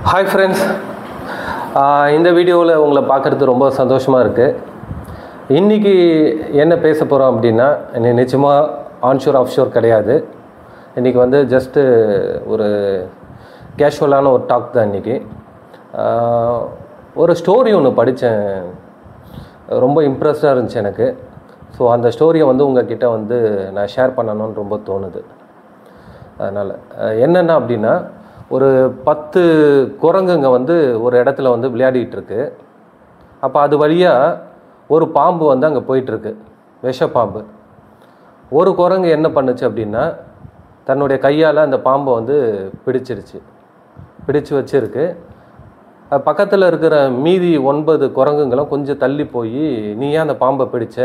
Hi friends, இந்த வீடியோவில் உங்களை பார்க்குறது ரொம்ப சந்தோஷமாக இருக்குது. இன்றைக்கி என்ன பேச போகிறோம் அப்படின்னா, நிச்சயமாக ஆன்ஷோர் ஆஃப்ஷோர் கிடையாது. இன்றைக்கி வந்து ஜஸ்ட்டு ஒரு கேஷுவலான ஒரு டாக் தான். இன்றைக்கி ஒரு ஸ்டோரி ஒன்று படித்தேன், ரொம்ப இம்ப்ரெஸ்டாக இருந்துச்சு எனக்கு. ஸோ அந்த ஸ்டோரியை வந்து உங்கள்கிட்ட வந்து நான் ஷேர் பண்ணணும்னு ரொம்ப தோணுது. அதனால் என்னென்ன அப்படின்னா, ஒரு 10 குரங்குங்க வந்து ஒரு இடத்துல வந்து விளையாடிட்டு இருக்கு. அப்போ அது வழியாக ஒரு பாம்பு வந்து அங்கே போயிட்டுருக்கு, விஷப்பாம்பு. ஒரு குரங்கு என்ன பண்ணுச்சு அப்படின்னா, தன்னுடைய கையால் அந்த பாம்பை வந்து பிடிச்சு வச்சிருக்கு. பக்கத்தில் இருக்கிற மீதி 9 குரங்குங்களும் கொஞ்சம் தள்ளி போய், நீ ஏன் அந்த பாம்பை பிடிச்ச,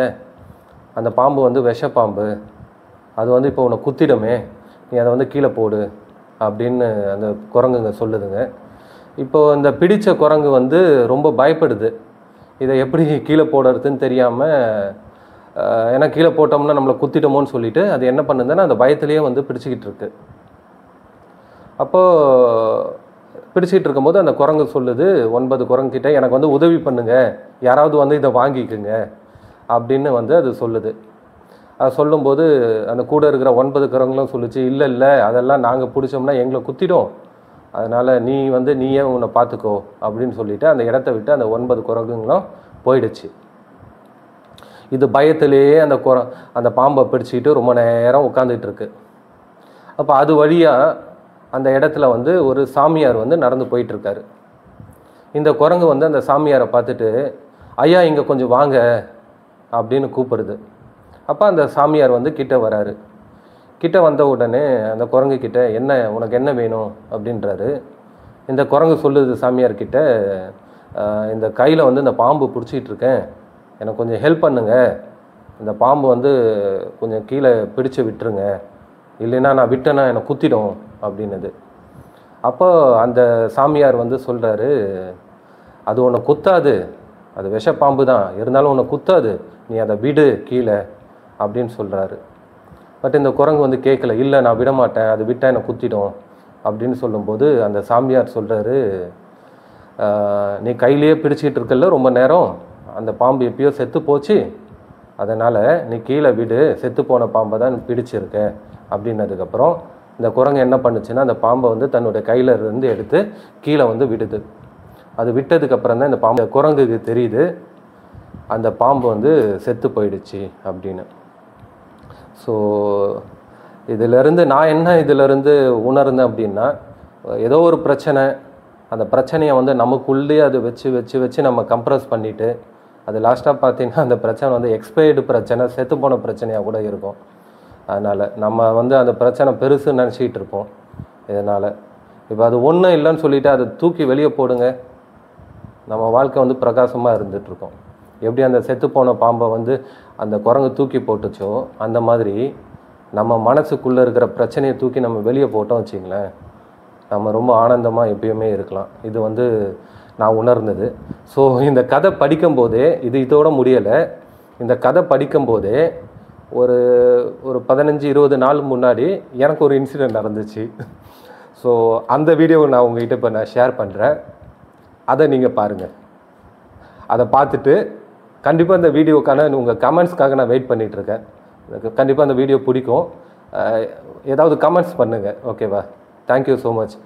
அந்த பாம்பு வந்து விஷப்பாம்பு, அது வந்து இப்போ உன்னை குத்திடுமே, நீ அதை வந்து கீழே போடு அப்படின்னு அந்த குரங்குங்க சொல்லுதுங்க. இப்போது இந்த பிடித்த குரங்கு வந்து ரொம்ப பயப்படுது, இதை எப்படி கீழே போடுறதுன்னு தெரியாமல். ஏன்னா கீழே போட்டோம்னா நம்மளை குத்திட்டோமோன்னு சொல்லிட்டு அது என்ன பண்ணுதுன்னா அந்த பயத்திலேயே வந்து பிடிச்சிக்கிட்டு இருக்கு. அப்போது பிடிச்சிக்கிட்டு இருக்கும்போது அந்த குரங்கு சொல்லுது 9 குரங்குகிட்ட, எனக்கு வந்து உதவி பண்ணுங்க, யாராவது வந்து இதை வாங்கிக்குங்க அப்படின்னு வந்து அது சொல்லுது. அது சொல்லும்போது அந்த கூட இருக்கிற 9 குரங்களும் சொல்லிச்சு, இல்லை இல்லை, அதெல்லாம் நாங்கள் பிடிச்சோம்னா எங்களை குத்திடும், அதனால் நீயே உன்னை பார்த்துக்கோ அப்படின்னு சொல்லிவிட்டு அந்த இடத்த விட்டு அந்த 9 குரங்குங்களும் போயிடுச்சு. இது பயத்திலேயே அந்த பாம்பை பிடிச்சிக்கிட்டு ரொம்ப நேரம் உட்காந்துட்டு இருக்கு. அப்போ அது வழியாக அந்த இடத்துல வந்து ஒரு சாமியார் வந்து நடந்து போயிட்டுருக்காரு. இந்த குரங்கு வந்து அந்த சாமியாரை பார்த்துட்டு, ஐயா இங்கே கொஞ்சம் வாங்க அப்படின்னு கூப்பிடுது. அப்போ அந்த சாமியார் வந்து கிட்ட வராரு. கிட்ட வந்த உடனே அந்த குரங்கு கிட்ட, உனக்கு என்ன வேணும் அப்படின்றாரு. இந்த குரங்கு சொல்லுது சாமியார்கிட்ட, இந்த கையில் வந்து இந்த பாம்பு பிடிச்சிக்கிட்டு இருக்கேன், எனக்கு கொஞ்சம் ஹெல்ப் பண்ணுங்க, இந்த பாம்பு வந்து கொஞ்சம் கீழே பிடிச்சு விட்டுருங்க, இல்லைன்னா நான் விட்டேன்னா என்னை குத்திடும் அப்படின்னுது. அப்போ அந்த சாமியார் வந்து சொல்கிறாரு, அது உன்னை குத்தாது, அது விஷப்பாம்பு தான், இருந்தாலும் உன்னை குத்தாது, நீ அதை விடு கீழே அப்படின்னு சொல்கிறாரு. பட் இந்த குரங்கு வந்து கேட்கல, இல்லை நான் விட மாட்டேன், அது விட்டால் என்னை குத்திடும் அப்படின்னு சொல்லும்போது அந்த சாமியார் சொல்கிறாரு, நீ கையிலேயே பிடிச்சிக்கிட்டு இருக்கல ரொம்ப நேரம், அந்த பாம்பு எப்பயோ செத்து போச்சு, அதனால் நீ கீழே விடு, செத்து போன பாம்பை தான் பிடிச்சிருக்க அப்படின்னதுக்கப்புறம் இந்த குரங்கு என்ன பண்ணுச்சுன்னா, அந்த பாம்பை வந்து தன்னுடைய கையில் இருந்து எடுத்து கீழே வந்து விடுது. அது விட்டதுக்கப்புறம் தான் இந்த பாம்பு குரங்குக்கு தெரியுது அந்த பாம்பு வந்து செத்து போயிடுச்சு அப்படின்னு. ஸோ இதிலேருந்து நான் இதிலேருந்து உணர்ந்தேன் அப்படின்னா, ஏதோ ஒரு பிரச்சனை, அந்த பிரச்சனையை வந்து நமக்குள்ளே அது வச்சு நம்ம கம்ப்ரஸ் பண்ணிவிட்டு, அது லாஸ்ட்டாக பார்த்தீங்கன்னா அந்த பிரச்சனை வந்து எக்ஸ்பைர்டு பிரச்சனை, செத்து போன பிரச்சனையாக கூட இருக்கும். அதனால் நம்ம வந்து அந்த பிரச்சனை பெருசுன்னு நினச்சிக்கிட்டு இருப்போம். இதனால் இப்போ அது ஒன்றும் இல்லைன்னு சொல்லிவிட்டு அதை தூக்கி வெளியே போடுங்க, நம்ம வாழ்க்கை வந்து பிரகாசமாக இருந்துகிட்ருக்கோம். எப்படி அந்த செத்துப்போன பாம்பை வந்து அந்த குரங்கு தூக்கி போட்டுச்சோ, அந்த மாதிரி நம்ம மனசுக்குள்ளே இருக்கிற பிரச்சனையை தூக்கி நம்ம வெளியே போட்டோம் வச்சிங்களேன், நம்ம ரொம்ப ஆனந்தமாக எப்பயுமே இருக்கலாம். இது வந்து நான் உணர்ந்தது. ஸோ இந்த கதை படிக்கும்போதே, இதோட முடியலை, இந்த கதை படிக்கும்போதே ஒரு 15-20 நாள் முன்னாடி எனக்கு ஒரு இன்சிடெண்ட் நடந்துச்சு. ஸோ அந்த வீடியோவை நான் உங்கள்கிட்ட இப்போ நான் ஷேர் பண்ணுறேன், அதை நீங்கள் பாருங்கள். அதை பார்த்துட்டு கண்டிப்பாக இந்த வீடியோக்கான உங்கள் கமெண்ட்ஸ்க்காக நான் வெயிட் பண்ணிகிட்ருக்கேன். எனக்கு கண்டிப்பாக அந்த வீடியோ பிடிக்கும், ஏதாவது கமெண்ட்ஸ் பண்ணுங்கள், ஓகேவா? Thank you so much.